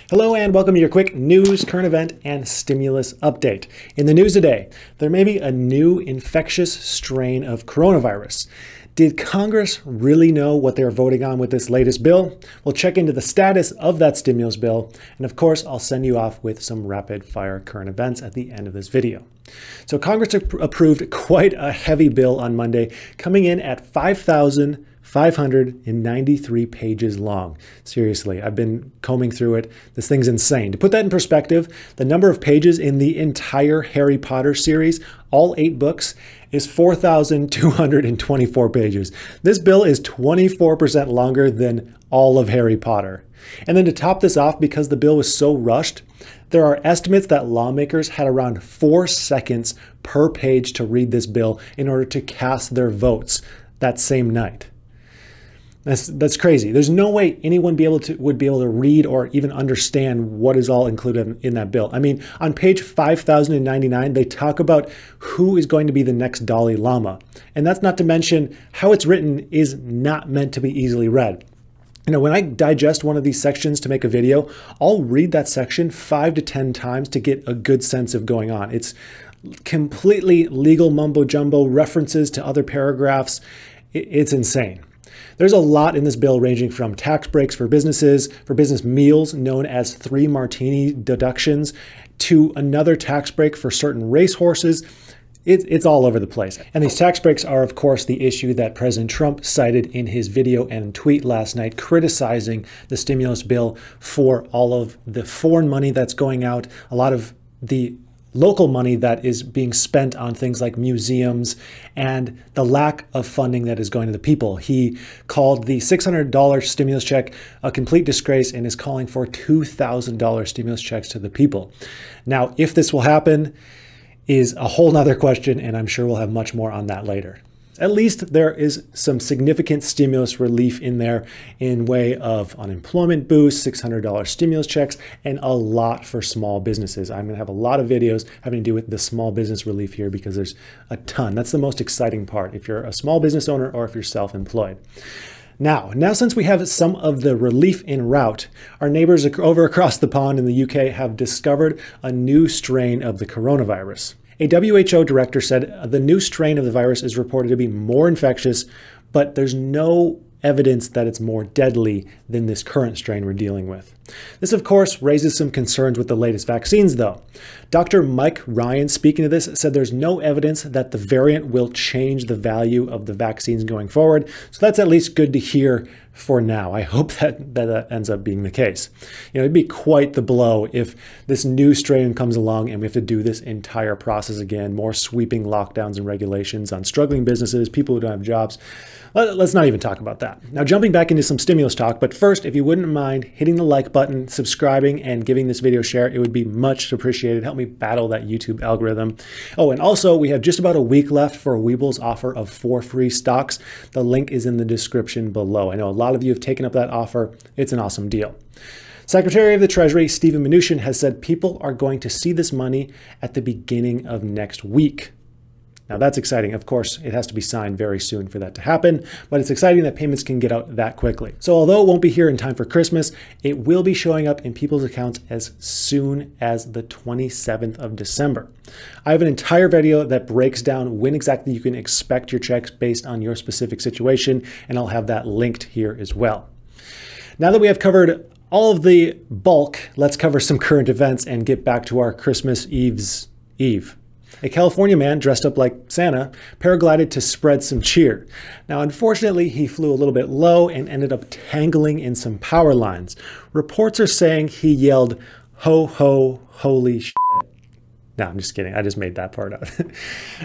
Hello and welcome to your quick news, current event, and stimulus update. In the news today, there may be a new infectious strain of coronavirus. Did Congress really know what they were voting on with this latest bill? We'll check into the status of that stimulus bill, and of course, I'll send you off with some rapid-fire current events at the end of this video. So Congress approved quite a heavy bill on Monday, coming in at 5,593 pages long. Seriously, I've been combing through it. This thing's insane. To put that in perspective, the number of pages in the entire Harry Potter series, all 8 books, is 4,224 pages. This bill is 24% longer than all of Harry Potter. And then to top this off, because the bill was so rushed, there are estimates that lawmakers had around 4 seconds per page to read this bill in order to cast their votes that same night. That's crazy. There's no way anyone would be able to read or even understand what is all included in that bill. I mean, on page 5,099, they talk about who is going to be the next Dalai Lama. And that's not to mention how it's written is not meant to be easily read. You know, when I digest one of these sections to make a video, I'll read that section 5 to 10 times to get a good sense of going on. It's completely legal mumbo jumbo, references to other paragraphs. It's insane. There's a lot in this bill, ranging from tax breaks for businesses, for business meals known as 3 martini deductions, to another tax break for certain racehorses. It's all over the place. And these tax breaks are, of course, the issue that President Trump cited in his video and tweet last night, criticizing the stimulus bill for all of the foreign money that's going out, a lot of the local money that is being spent on things like museums, and the lack of funding that is going to the people. He called the $600 stimulus check a complete disgrace and is calling for $2,000 stimulus checks to the people. Now, if this will happen is a whole nother question, and I'm sure we'll have much more on that later. At least there is some significant stimulus relief in there in way of unemployment boost, $600 stimulus checks, and a lot for small businesses. I'm going to have a lot of videos having to do with the small business relief here because there's a ton. That's the most exciting part if you're a small business owner or if you're self-employed. Now since we have some of the relief en route, our neighbors over across the pond in the UK have discovered a new strain of the coronavirus. A WHO director said the new strain of the virus is reported to be more infectious, but there's no evidence that it's more deadly than this current strain we're dealing with. This, of course, raises some concerns with the latest vaccines, though. Dr. Mike Ryan, speaking to this, said there's no evidence that the variant will change the value of the vaccines going forward. So that's at least good to hear for now. I hope that ends up being the case. You know, it'd be quite the blow if this new strain comes along and we have to do this entire process again, more sweeping lockdowns and regulations on struggling businesses, people who don't have jobs. Let's not even talk about that. Now, jumping back into some stimulus talk, but first, if you wouldn't mind hitting the like button, subscribing, and giving this video a share, it would be much appreciated. Help me battle that YouTube algorithm. Oh, and also, we have just about a week left for Weeble's offer of 4 free stocks. The link is in the description below. I know a lot of you have taken up that offer. It's an awesome deal. Secretary of the Treasury, Steven Mnuchin, has said people are going to see this money at the beginning of next week. Now that's exciting. Of course, it has to be signed very soon for that to happen, but it's exciting that payments can get out that quickly. So although it won't be here in time for Christmas, it will be showing up in people's accounts as soon as the 27th of December. I have an entire video that breaks down when exactly you can expect your checks based on your specific situation, and I'll have that linked here as well. Now that we have covered all of the bulk, let's cover some current events and get back to our Christmas Eve. A California man dressed up like Santa paraglided to spread some cheer. Now, unfortunately, he flew a little bit low and ended up tangling in some power lines. Reports are saying he yelled, "Ho, ho, holy shit." No, I'm just kidding. I just made that part up.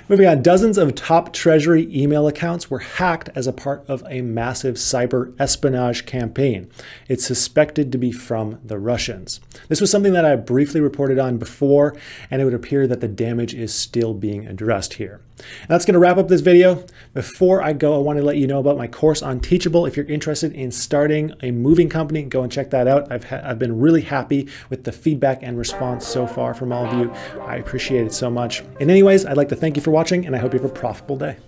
Moving on, dozens of top Treasury email accounts were hacked as a part of a massive cyber espionage campaign. It's suspected to be from the Russians. This was something that I briefly reported on before, and it would appear that the damage is still being addressed here. And that's going to wrap up this video. Before I go, I want to let you know about my course on Teachable. If you're interested in starting a moving company, go and check that out. I've been really happy with the feedback and response so far from all of you. I appreciate it so much. And anyways, I'd like to thank you for watching, and I hope you have a profitable day.